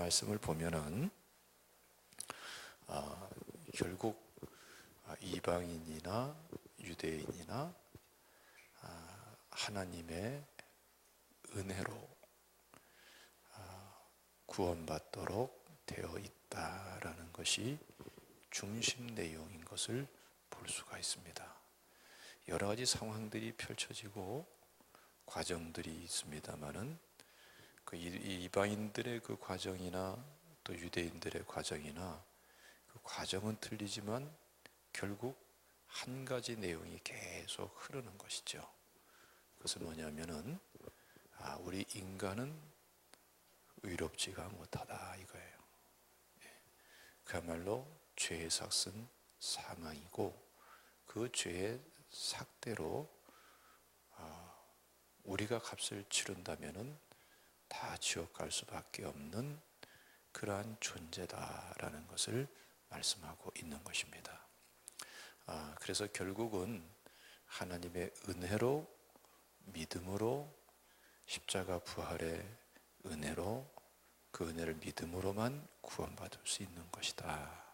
말씀을 보면은 결국 이방인이나 유대인이나 하나님의 은혜로 구원받도록 되어 있다라는 것이 중심 내용인 것을 볼 수가 있습니다. 여러 가지 상황들이 펼쳐지고 과정들이 있습니다만은 그 이방인들의 그 과정이나 또 유대인들의 과정이나 그 과정은 틀리지만 결국 한 가지 내용이 계속 흐르는 것이죠. 그것은 뭐냐면은 우리 인간은 의롭지가 못하다 이거예요. 그야말로 죄의 삭은 사망이고 그 죄의 삭대로 우리가 값을 치른다면은 다 지옥 갈 수밖에 없는 그러한 존재다라는 것을 말씀하고 있는 것입니다. 그래서 결국은 하나님의 은혜로 믿음으로 십자가 부활의 은혜로 그 은혜를 믿음으로만 구원받을 수 있는 것이다.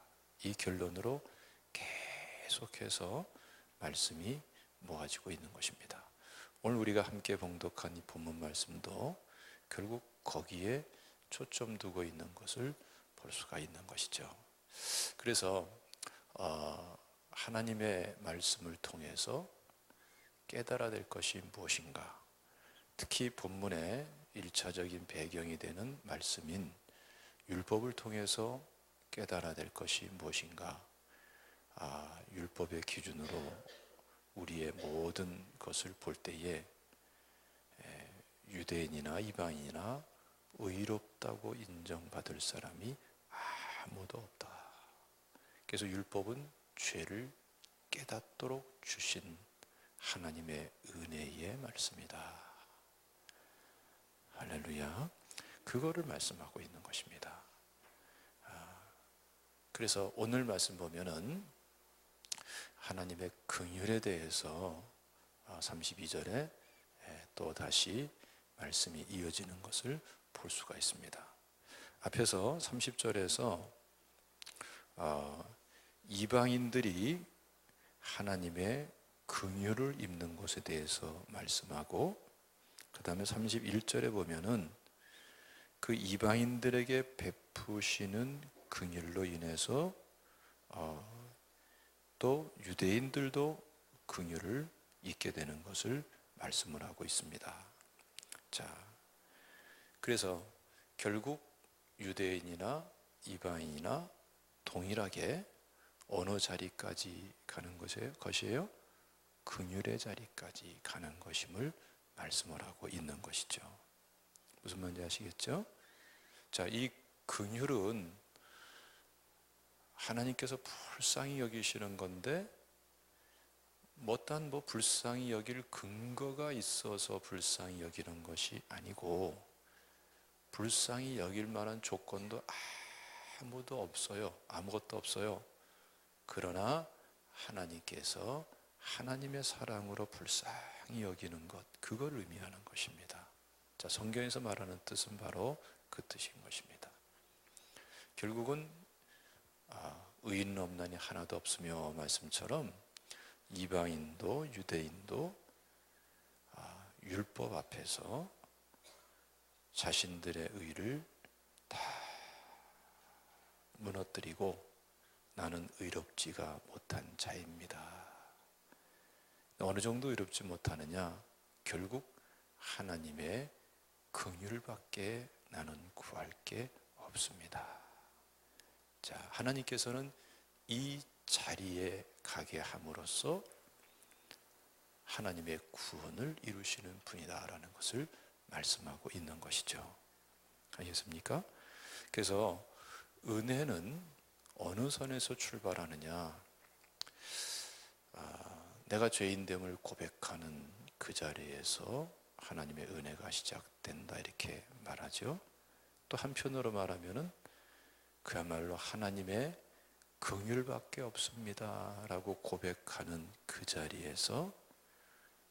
이 결론으로 계속해서 말씀이 모아지고 있는 것입니다. 오늘 우리가 함께 봉독한 이 본문 말씀도 결국 거기에 초점 두고 있는 것을 볼 수가 있는 것이죠. 그래서 하나님의 말씀을 통해서 깨달아야 될 것이 무엇인가, 특히 본문의 1차적인 배경이 되는 말씀인 율법을 통해서 깨달아야 될 것이 무엇인가, 율법의 기준으로 우리의 모든 것을 볼 때에 유대인이나 이방인이나 의롭다고 인정받을 사람이 아무도 없다. 그래서 율법은 죄를 깨닫도록 주신 하나님의 은혜의 말씀이다. 할렐루야. 그거를 말씀하고 있는 것입니다. 그래서 오늘 말씀 보면은 하나님의 긍휼에 대해서 32절에 또 다시 말씀이 이어지는 것을 볼 수가 있습니다. 앞에서 30절에서 이방인들이 하나님의 긍휼을 입는 것에 대해서 말씀하고, 그 다음에 31절에 보면은 그 이방인들에게 베푸시는 긍휼로 인해서 또 유대인들도 긍휼을 입게 되는 것을 말씀을 하고 있습니다. 자, 그래서 결국 유대인이나 이방인이나 동일하게 어느 자리까지 가는 것이에요? 긍휼의 자리까지 가는 것임을 말씀을 하고 있는 것이죠. 무슨 말인지 아시겠죠? 자, 이 긍휼은 하나님께서 불쌍히 여기시는 건데 못한 불쌍히 여길 근거가 있어서 불쌍히 여기는 것이 아니고, 불쌍히 여길 만한 조건도 아무것도 없어요. 그러나 하나님께서 하나님의 사랑으로 불쌍히 여기는 것, 그걸 의미하는 것입니다. 자, 성경에서 말하는 뜻은 바로 그 뜻인 것입니다. 결국은 의인은 없나니 하나도 없으며 말씀처럼 이방인도 유대인도 율법 앞에서 자신들의 의를 다 무너뜨리고 나는 의롭지가 못한 자입니다. 어느 정도 의롭지 못하느냐? 결국 하나님의 긍휼밖에 나는 구할 게 없습니다. 자, 하나님께서는 이 자리에 가게 함으로써 하나님의 구원을 이루시는 분이다라는 것을 말씀하고 있는 것이죠. 아시겠습니까? 그래서 은혜는 어느 선에서 출발하느냐? 내가 죄인됨을 고백하는 그 자리에서 하나님의 은혜가 시작된다 이렇게 말하죠. 또 한편으로 말하면은 그야말로 하나님의 긍휼밖에 없습니다 라고 고백하는 그 자리에서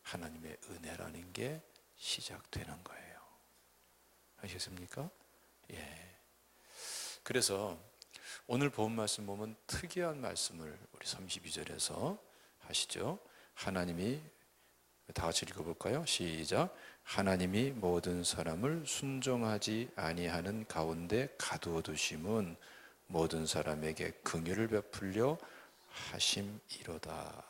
하나님의 은혜라는 게 시작되는 거예요. 아시겠습니까? 예. 그래서 오늘 본 말씀 보면 특이한 말씀을 우리 32절에서 하시죠. 하나님이, 다 같이 읽어볼까요? 시작. 하나님이 모든 사람을 순종하지 아니하는 가운데 가두어 두심은 모든 사람에게 긍휼을 베풀려 하심이로다.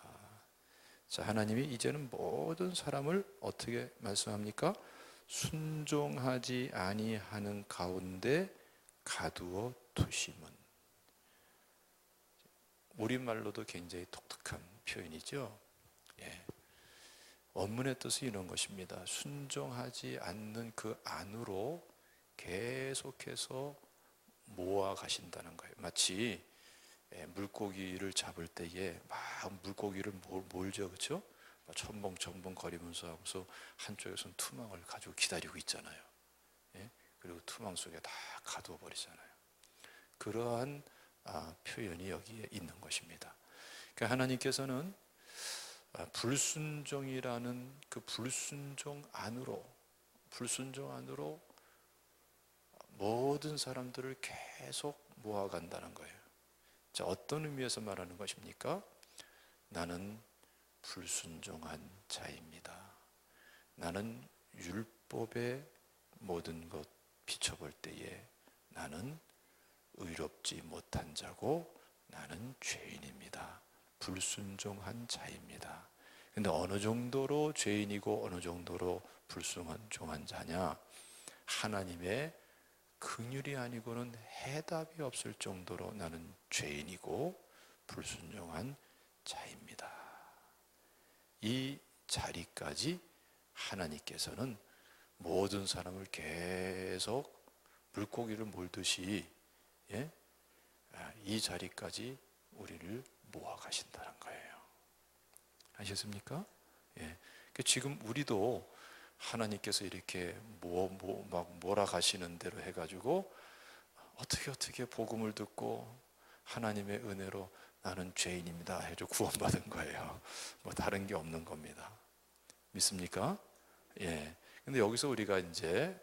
자, 하나님이 이제는 모든 사람을 어떻게 말씀합니까? 순종하지 아니하는 가운데 가두어 두심은. 우리말로도 굉장히 독특한 표현이죠. 예. 원문의 뜻이 이런 것입니다. 순종하지 않는 그 안으로 계속해서 모아 가신다는 거예요. 마치 물고기를 잡을 때에 막 물고기를 몰죠, 그렇죠? 첨벙첨벙 거리면서 하고서 한쪽에서는 투망을 가지고 기다리고 있잖아요. 예? 그리고 투망 속에 다 가두어 버리잖아요. 그러한 표현이 여기에 있는 것입니다. 그러니까 하나님께서는 불순종이라는 그 불순종 안으로 모든 사람들을 계속 모아간다는 거예요. 자, 어떤 의미에서 말하는 것입니까? 나는 불순종한 자입니다. 나는 율법의 모든 것 비춰볼 때에 나는 의롭지 못한 자고 나는 죄인입니다. 불순종한 자입니다. 근데 어느 정도로 죄인이고 어느 정도로 불순종한 자냐? 하나님의 긍휼이 아니고는 해답이 없을 정도로 나는 죄인이고 불순종한 자입니다. 이 자리까지 하나님께서는 모든 사람을 계속 물고기를 몰듯이 이 자리까지 우리를 모아 가신다는 거예요. 아셨습니까? 지금 우리도 하나님께서 이렇게 막 몰아가시는 대로 해가지고 어떻게 복음을 듣고 하나님의 은혜로 나는 죄인입니다 해서 구원받은 거예요. 뭐 다른 게 없는 겁니다. 믿습니까? 근데 여기서 우리가 이제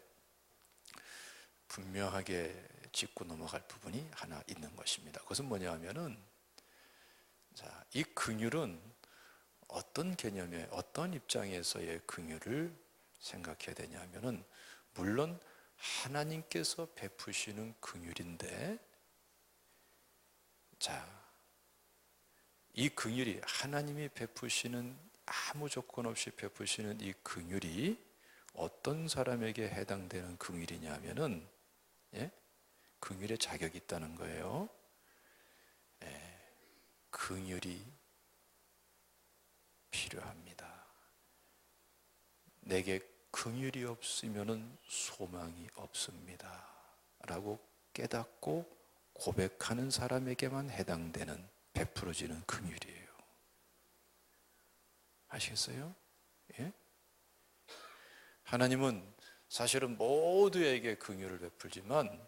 분명하게 짚고 넘어갈 부분이 하나 있는 것입니다. 그것은 뭐냐 하면은, 자, 이 긍휼은 어떤 개념에, 어떤 입장에서의 긍휼을 생각해야 되냐 하면은, 물론 하나님께서 베푸시는 긍휼인데, 자, 이 긍휼이 하나님이 베푸시는, 아무 조건 없이 베푸시는 이 긍휼이 어떤 사람에게 해당되는 긍휼이냐 하면은, 긍휼의 자격이 있다는 거예요. 긍휼이 필요합니다. 내게 긍휼이 없으면은 소망이 없습니다 라고 깨닫고 고백하는 사람에게만 해당되는, 베풀어지는 긍휼이에요. 아시겠어요? 하나님은 사실은 모두에게 긍휼을 베풀지만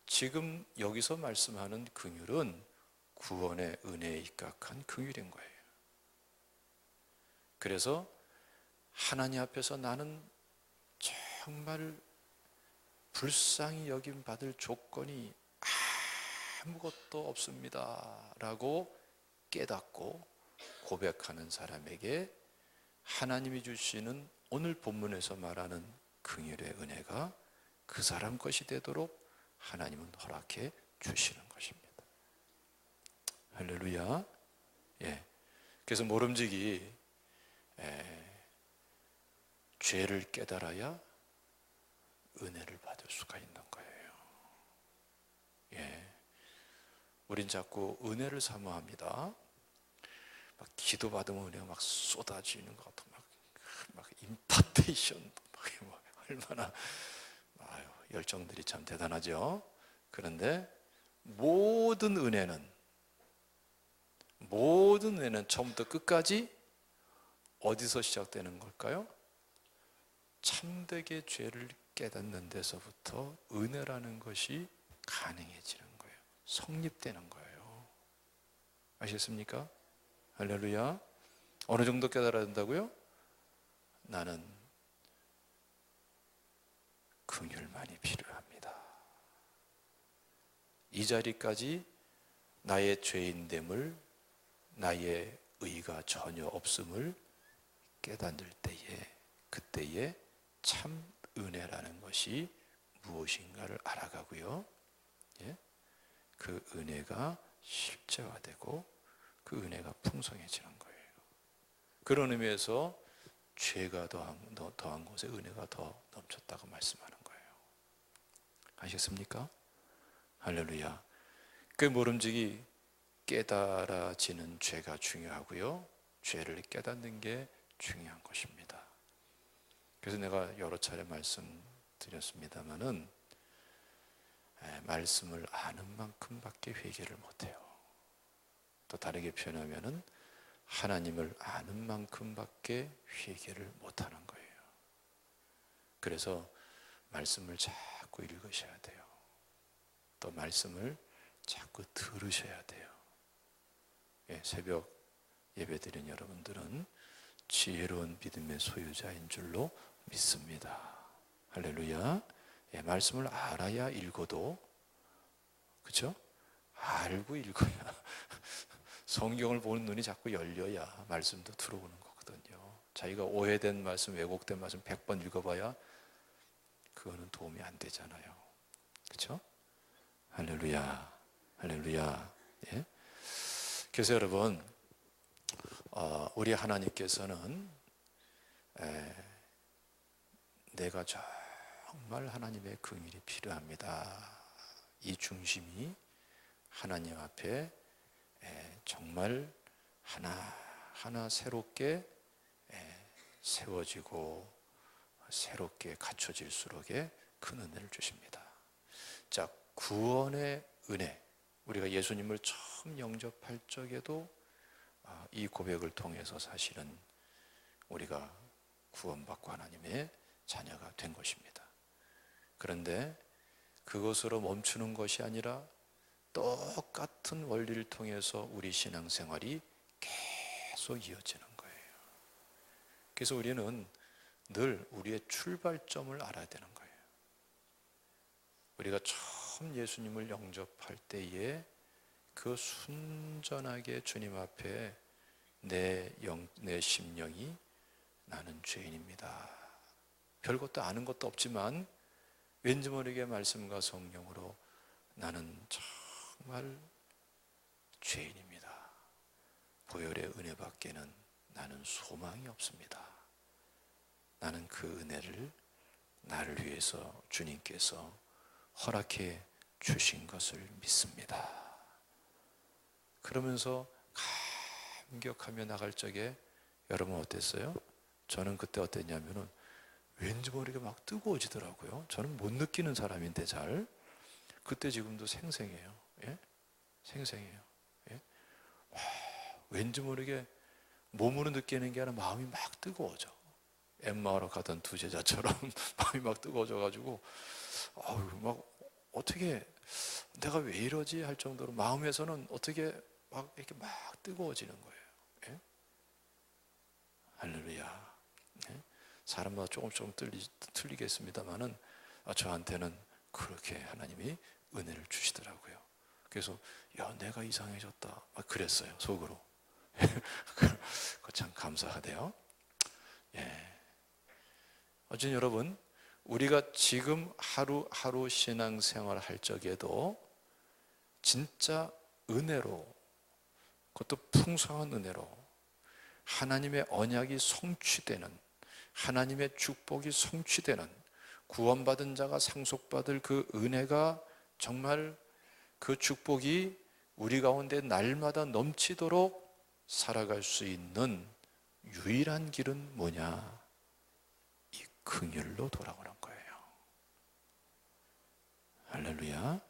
지금 여기서 말씀하는 긍휼은 구원의 은혜에 입각한 긍휼인 거예요. 그래서 하나님 앞에서 나는 정말 불쌍히 여김 받을 조건이 아무것도 없습니다 라고 깨닫고 고백하는 사람에게 하나님이 주시는, 오늘 본문에서 말하는 긍휼의 은혜가 그 사람 것이 되도록 하나님은 허락해 주시는 것입니다. 할렐루야. 그래서 모름지기 죄를 깨달아야 은혜를 받을 수가 있는 거예요. 우린 자꾸 은혜를 사모합니다. 막 기도 받으면 은혜가 막 쏟아지는 것 같고 막 임파테이션 얼마나 열정들이 참 대단하죠. 그런데 모든 은혜는 처음부터 끝까지 어디서 시작되는 걸까요? 참되게 죄를 깨닫는 데서부터 은혜라는 것이 가능해지는 거예요. 성립되는 거예요. 아시겠습니까? 할렐루야. 어느 정도 깨달아야 된다고요? 나는 긍휼만이 필요합니다. 이 자리까지 나의 죄인됨을, 나의 의가 전혀 없음을 깨닫을 때에, 그때에 참 은혜라는 것이 무엇인가를 알아가고요, 예? 그 은혜가 실제화되고 그 은혜가 풍성해지는 거예요. 그런 의미에서 죄가 더한 곳에 은혜가 더 넘쳤다고 말씀하는 거예요. 아시겠습니까? 할렐루야. 그 모름지기 깨달아지는 죄가 중요하고요, 죄를 깨닫는 게 중요한 것입니다. 그래서 내가 여러 차례 말씀드렸습니다마는 말씀을 아는 만큼밖에 회개를 못해요. 또 다르게 표현하면은 하나님을 아는 만큼밖에 회개를 못하는 거예요. 그래서 말씀을 자꾸 읽으셔야 돼요. 또 말씀을 자꾸 들으셔야 돼요. 새벽 예배드린 여러분들은 지혜로운 믿음의 소유자인 줄로 믿습니다. 할렐루야. 말씀을 알아야 읽어도, 그렇죠? 알고 읽어야 성경을 보는 눈이 자꾸 열려야 말씀도 들어오는 거거든요. 자기가 오해된 말씀, 왜곡된 말씀 100번 읽어봐야 그거는 도움이 안 되잖아요. 그렇죠? 할렐루야. 할렐루야. 예? 그래서 여러분, 우리 하나님께서는 내가 정말 하나님의 긍휼이 필요합니다, 이 중심이 하나님 앞에 정말 하나하나 새롭게 세워지고 새롭게 갖춰질수록에 큰 은혜를 주십니다. 자, 구원의 은혜, 우리가 예수님을 처음 영접할 적에도 이 고백을 통해서 사실은 우리가 구원받고 하나님의 자녀가 된 것입니다. 그런데 그것으로 멈추는 것이 아니라 똑같은 원리를 통해서 우리 신앙생활이 계속 이어지는 거예요. 그래서 우리는 늘 우리의 출발점을 알아야 되는 거예요. 우리가 처음 예수님을 영접할 때에 그 순전하게 주님 앞에 내 심령이 나는 죄인입니다, 별것도 아는 것도 없지만 왠지 모르게 말씀과 성령으로 나는 정말 죄인입니다, 보혈의 은혜밖에는 나는 소망이 없습니다, 나는 그 은혜를 나를 위해서 주님께서 허락해 주신 것을 믿습니다. 그러면서 감격하며 나갈 적에 여러분 어땠어요? 저는 그때 어땠냐면은 왠지 모르게 막 뜨거워지더라고요. 저는 못 느끼는 사람인데 잘. 그때 지금도 생생해요. 예? 생생해요. 예? 왠지 모르게 몸으로 느끼는 게 아니라 마음이 막 뜨거워져. 엠마오로 가던 두 제자처럼 마음이 막 뜨거워져가지고 막 어떻게 내가 왜 이러지 할 정도로 마음에서는 어떻게 막 이렇게 막 뜨거워지는 거예요. 예? 할렐루야. 예? 사람마다 조금 틀리겠습니다만은 저한테는 그렇게 하나님이 은혜를 주시더라고요. 그래서 내가 이상해졌다 그랬어요, 속으로. 그거 참 감사하대요. 예. 어쨌든 여러분, 우리가 지금 하루하루 신앙생활 할 적에도 진짜 은혜로, 그것도 풍성한 은혜로 하나님의 언약이 성취되는, 하나님의 축복이 성취되는, 구원받은 자가 상속받을 그 은혜가 정말 그 축복이 우리 가운데 날마다 넘치도록 살아갈 수 있는 유일한 길은 뭐냐? 이 긍휼로 돌아오는 거예요. 할렐루야.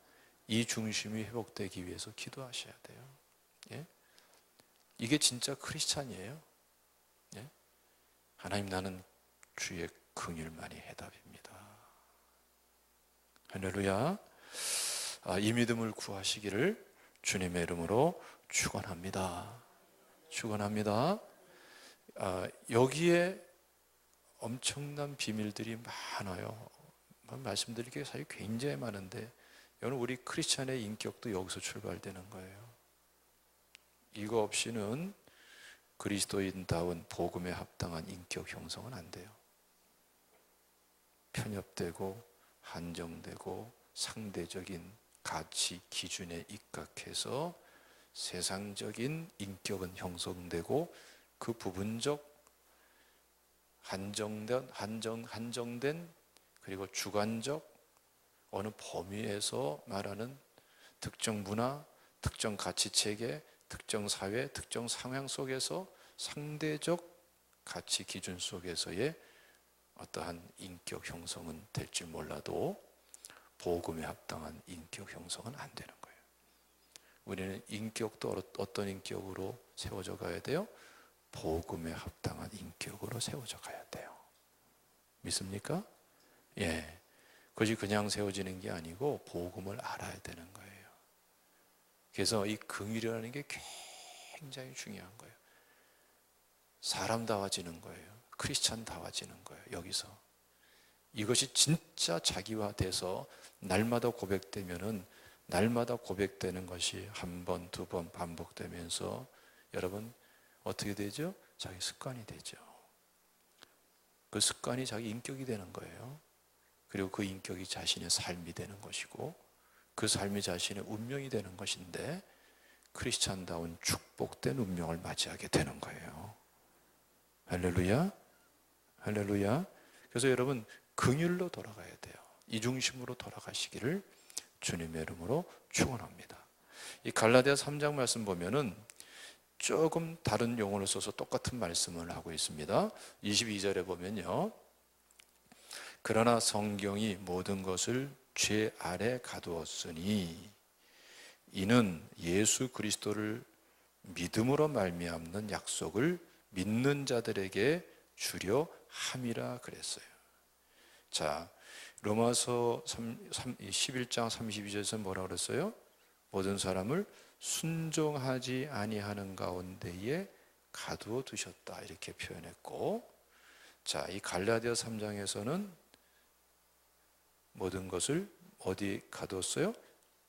이 중심이 회복되기 위해서 기도하셔야 돼요. 예? 이게 진짜 크리스찬이에요. 예? 하나님, 나는 주의 긍휼만이 해답입니다. 할렐루야. 이 믿음을 구하시기를 주님의 이름으로 축원합니다. 축원합니다. 여기에 엄청난 비밀들이 많아요. 말씀드릴 게 사실 굉장히 많은데 여러분, 우리 크리스찬의 인격도 여기서 출발되는 거예요. 이거 없이는 그리스도인다운 복음에 합당한 인격 형성은 안 돼요. 편협되고 한정되고 상대적인 가치 기준에 입각해서 세상적인 인격은 형성되고 그 부분적 한정된 그리고 주관적 어느 범위에서 말하는 특정 문화, 특정 가치 체계, 특정 사회, 특정 상황 속에서 상대적 가치 기준 속에서의 어떠한 인격 형성은 될지 몰라도 복음에 합당한 인격 형성은 안 되는 거예요. 우리는 인격도 어떤 인격으로 세워져 가야 돼요? 복음에 합당한 인격으로 세워져 가야 돼요. 믿습니까? 예. 그것이 그냥 세워지는 게 아니고 복음을 알아야 되는 거예요. 그래서 이 긍휼이라는 게 굉장히 중요한 거예요. 사람다워지는 거예요. 크리스찬다워지는 거예요. 여기서 이것이 진짜 자기화돼서 날마다 고백되면은 날마다 고백되는 것이 한 번, 두 번 반복되면서 여러분 어떻게 되죠? 자기 습관이 되죠. 그 습관이 자기 인격이 되는 거예요. 그리고 그 인격이 자신의 삶이 되는 것이고 그 삶이 자신의 운명이 되는 것인데 크리스찬다운 축복된 운명을 맞이하게 되는 거예요. 할렐루야. 할렐루야. 그래서 여러분 긍휼로 돌아가야 돼요. 이 중심으로 돌아가시기를 주님의 이름으로 축원합니다. 이 갈라디아 3장 말씀 보면은 조금 다른 용어를 써서 똑같은 말씀을 하고 있습니다. 22절에 보면요. 그러나 성경이 모든 것을 죄 아래 가두었으니 이는 예수 그리스도를 믿음으로 말미암는 약속을 믿는 자들에게 주려 함이라 그랬어요. 자, 로마서 11장 32절에서 뭐라고 그랬어요? 모든 사람을 순종하지 아니하는 가운데에 가두어 두셨다 이렇게 표현했고, 자, 이 갈라디아 3장에서는 모든 것을 어디 가두었어요?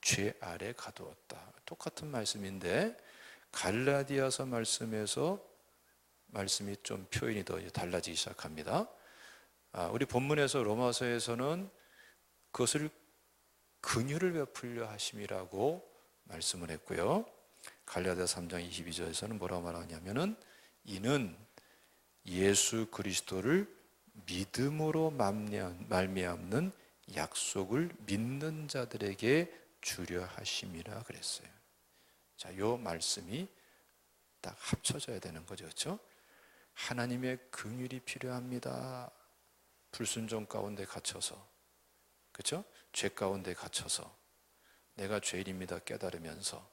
죄 아래 가두었다. 똑같은 말씀인데 갈라디아서 말씀에서 말씀이 좀 표현이 더 달라지기 시작합니다. 우리 본문에서 로마서에서는 그것을 긍휼을 베풀려 하심이라고 말씀을 했고요. 갈라디아 3장 22절에서는 뭐라고 말하냐면은 이는 예수 그리스도를 믿음으로 말미암는 약속을 믿는 자들에게 주려 하심이라 그랬어요. 자, 요 말씀이 딱 합쳐져야 되는 거죠. 그렇죠? 하나님의 긍휼이 필요합니다. 불순종 가운데 갇혀서, 그렇죠? 죄 가운데 갇혀서 내가 죄인입니다 깨달으면서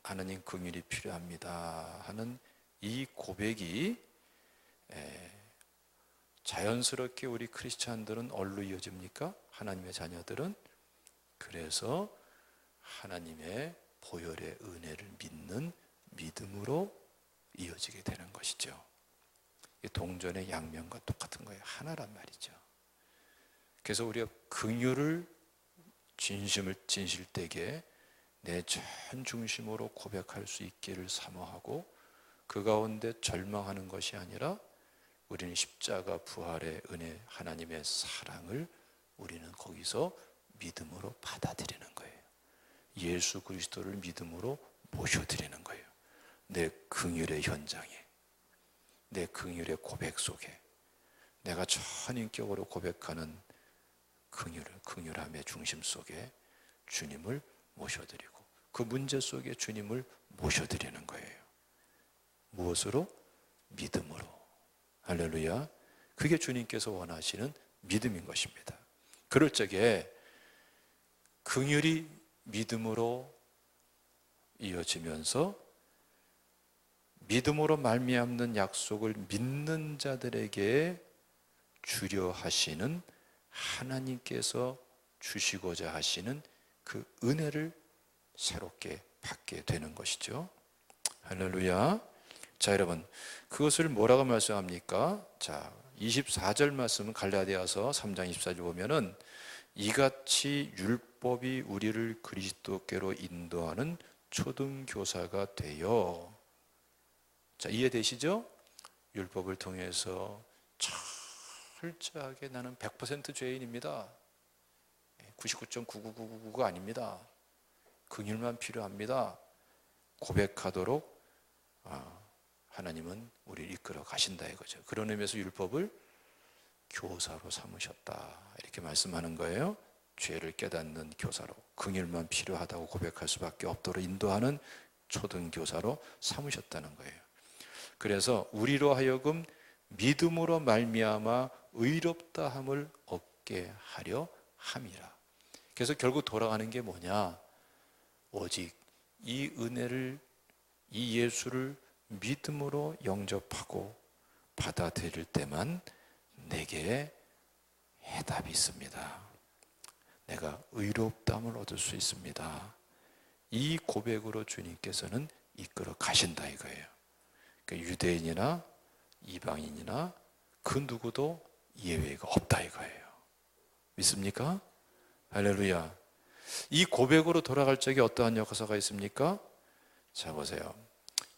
하나님 긍휼이 필요합니다 하는 이 고백이 자연스럽게 우리 크리스찬들은 어디로 이어집니까? 하나님의 자녀들은 그래서 하나님의 보혈의 은혜를 믿는 믿음으로 이어지게 되는 것이죠. 동전의 양면과 똑같은 거예요. 하나란 말이죠. 그래서 우리가 긍휼을 진실되게 내 전 중심으로 고백할 수 있기를 사모하고 그 가운데 절망하는 것이 아니라 우리는 십자가 부활의 은혜 하나님의 사랑을 우리는 거기서 믿음으로 받아들이는 거예요. 예수 그리스도를 믿음으로 모셔드리는 거예요. 내 긍휼의 현장에, 내 긍휼의 고백 속에 내가 전인격으로 고백하는 긍휼함의 중심 속에 주님을 모셔드리고 그 문제 속에 주님을 모셔드리는 거예요. 무엇으로? 믿음으로. 할렐루야. 그게 주님께서 원하시는 믿음인 것입니다. 그럴 적에 긍휼이 믿음으로 이어지면서 믿음으로 말미암는 약속을 믿는 자들에게 주려 하시는 하나님께서 주시고자 하시는 그 은혜를 새롭게 받게 되는 것이죠. 할렐루야. 자, 여러분, 그것을 뭐라고 말씀합니까? 자, 24절 말씀은 갈라디아서 3장 24절 보면은 이같이 율법이 우리를 그리스도께로 인도하는 초등교사가 되어. 자, 이해되시죠? 율법을 통해서 철저하게 나는 100% 죄인입니다. 99.99999가 아닙니다. 긍휼만 필요합니다. 고백하도록 하나님은 우리를 이끌어 가신다 이거죠. 그런 의미에서 율법을 교사로 삼으셨다 이렇게 말씀하는 거예요. 죄를 깨닫는 교사로, 긍휼만 필요하다고 고백할 수밖에 없도록 인도하는 초등교사로 삼으셨다는 거예요. 그래서 우리로 하여금 믿음으로 말미암아 의롭다함을 얻게 하려 함이라. 그래서 결국 돌아가는 게 뭐냐? 오직 이 은혜를, 이 예수를 믿음으로 영접하고 받아들일 때만 내게 해답이 있습니다. 내가 의롭다함을 얻을 수 있습니다. 이 고백으로 주님께서는 이끌어 가신다 이거예요. 그러니까 유대인이나 이방인이나 그 누구도 예외가 없다 이거예요. 믿습니까? 할렐루야. 이 고백으로 돌아갈 적에 어떠한 역사가 있습니까? 자 보세요.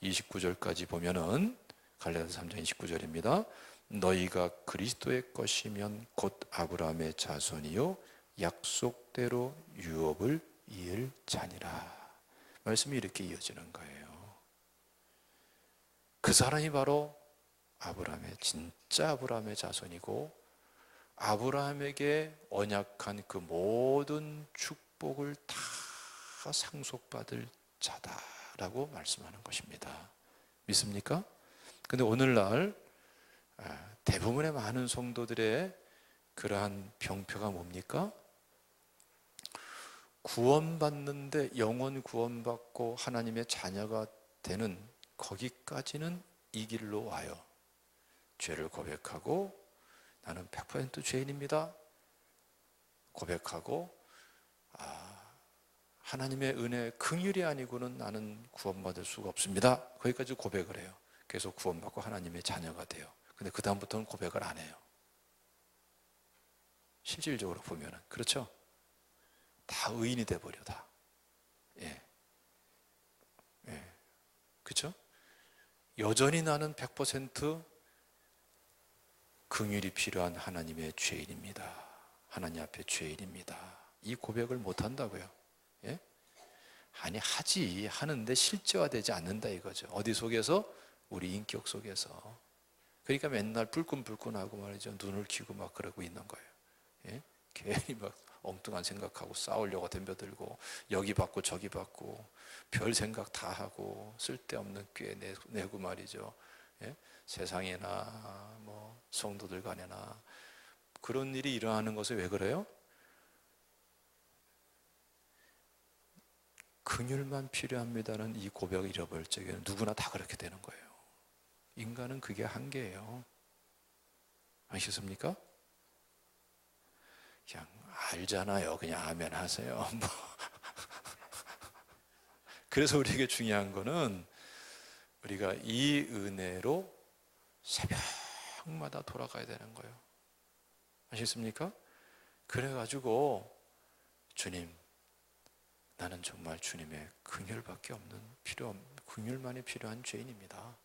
29절까지 보면은 갈라디아서 3장 29절입니다. 너희가 그리스도의 것이면 곧 아브라함의 자손이요 약속대로 유업을 이을 자니라. 말씀이 이렇게 이어지는 거예요. 그 사람이 바로 아브라함의, 진짜 아브라함의 자손이고 아브라함에게 언약한 그 모든 축복을 다 상속받을 자다라고 말씀하는 것입니다. 믿습니까? 근데 오늘날 대부분의 많은 성도들의 그러한 병폐가 뭡니까? 구원받는데, 영원 구원받고 하나님의 자녀가 되는 거기까지는 이 길로 와요. 죄를 고백하고 나는 100% 죄인입니다. 고백하고 하나님의 은혜, 긍휼이 아니고는 나는 구원받을 수가 없습니다. 거기까지 고백을 해요. 그래서 구원받고 하나님의 자녀가 돼요. 근데 그 다음부터는 고백을 안 해요. 실질적으로 보면은 그렇죠? 다 의인이 돼버려 다. 예, 그렇죠? 여전히 나는 100% 긍휼이 필요한 하나님의 죄인입니다. 하나님 앞에 죄인입니다. 이 고백을 못 한다고요. 예? 아니 하는데 실제화되지 않는다 이거죠. 어디 속에서? 우리 인격 속에서. 그러니까 맨날 불끈불끈하고 말이죠. 눈을 키고 막 그러고 있는 거예요. 예? 괜히 막 엉뚱한 생각하고 싸우려고 덤벼들고 여기 받고 저기 받고 별 생각 다 하고 쓸데없는 꾀 내고 말이죠. 예? 세상에나 뭐 성도들 간에나 그런 일이 일어나는 것은 왜 그래요? 긍휼만 필요합니다는 이 고백을 잃어버릴 적에는 누구나 다 그렇게 되는 거예요. 인간은 그게 한계예요. 아시겠습니까? 그냥 알잖아요. 그냥 아멘 하세요. 뭐. 그래서 우리에게 중요한 거는 우리가 이 은혜로 새벽마다 돌아가야 되는 거예요. 아시겠습니까? 그래가지고 주님, 나는 정말 주님의 긍휼밖에 없는 긍휼만이 필요한 죄인입니다.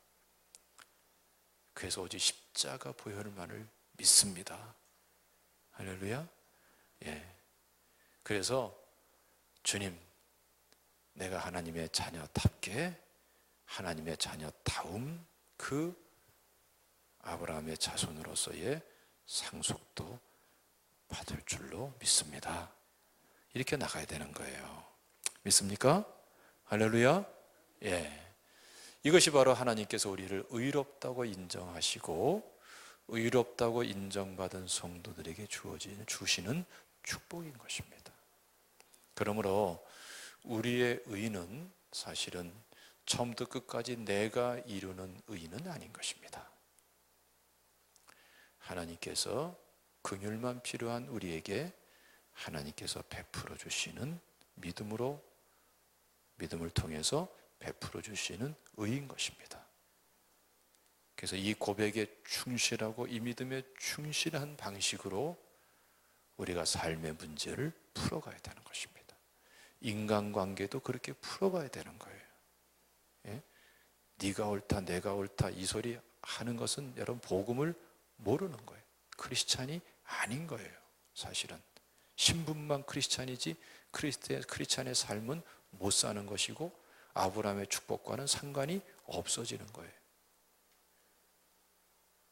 그래서 오직 십자가 보혈만을 믿습니다. 할렐루야. 예. 그래서 주님, 내가 하나님의 자녀답게 하나님의 자녀다움 그 아브라함의 자손으로서의 상속도 받을 줄로 믿습니다. 이렇게 나가야 되는 거예요. 믿습니까? 할렐루야. 예. 이것이 바로 하나님께서 우리를 의롭다고 인정하시고 의롭다고 인정받은 성도들에게 주시는 축복인 것입니다. 그러므로 우리의 의는 사실은 처음부터 끝까지 내가 이루는 의는 아닌 것입니다. 하나님께서 긍휼만 필요한 우리에게 하나님께서 베풀어 주시는 믿음을 통해서 베풀어 주시는 의인 것입니다. 그래서 이 고백에 충실하고 이 믿음에 충실한 방식으로 우리가 삶의 문제를 풀어가야 되는 것입니다. 인간관계도 그렇게 풀어가야 되는 거예요. 예? 네가 옳다 내가 옳다 이 소리 하는 것은 여러분 복음을 모르는 거예요. 크리스찬이 아닌 거예요. 사실은 신분만 크리스찬이지 크리스찬의 삶은 못 사는 것이고 아브라함의 축복과는 상관이 없어지는 거예요.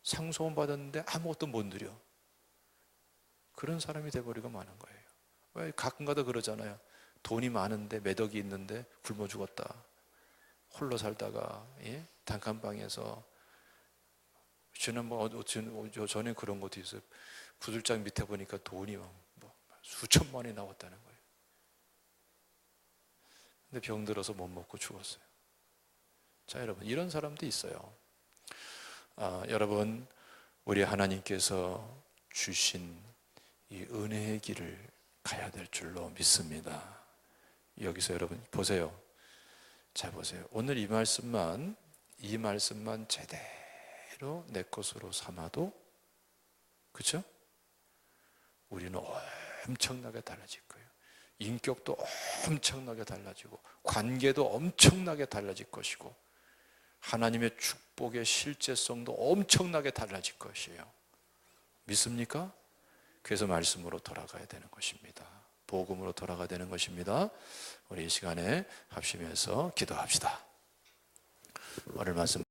상소원 받았는데 아무것도 못 누려. 그런 사람이 돼버리고 마는 거예요. 왜 가끔가다 그러잖아요. 돈이 많은데 매덕이 있는데 굶어 죽었다. 홀로 살다가 단칸방에서 전에 그런 것도 있어요. 구들장 밑에 보니까 돈이 수천만 원이 나왔다는 거예요. 근데 병들어서 못 먹고 죽었어요. 자, 여러분 이런 사람도 있어요. 여러분 우리 하나님께서 주신 이 은혜의 길을 가야 될 줄로 믿습니다. 여기서 여러분 보세요. 잘 보세요. 오늘 이 말씀만 제대로 내 것으로 삼아도, 그렇죠? 우리는 엄청나게 달라질 거예요. 인격도 엄청나게 달라지고 관계도 엄청나게 달라질 것이고 하나님의 축복의 실제성도 엄청나게 달라질 것이에요. 믿습니까? 그래서 말씀으로 돌아가야 되는 것입니다. 복음으로 돌아가야 되는 것입니다. 우리 이 시간에 합심해서 기도합시다. 오늘 말씀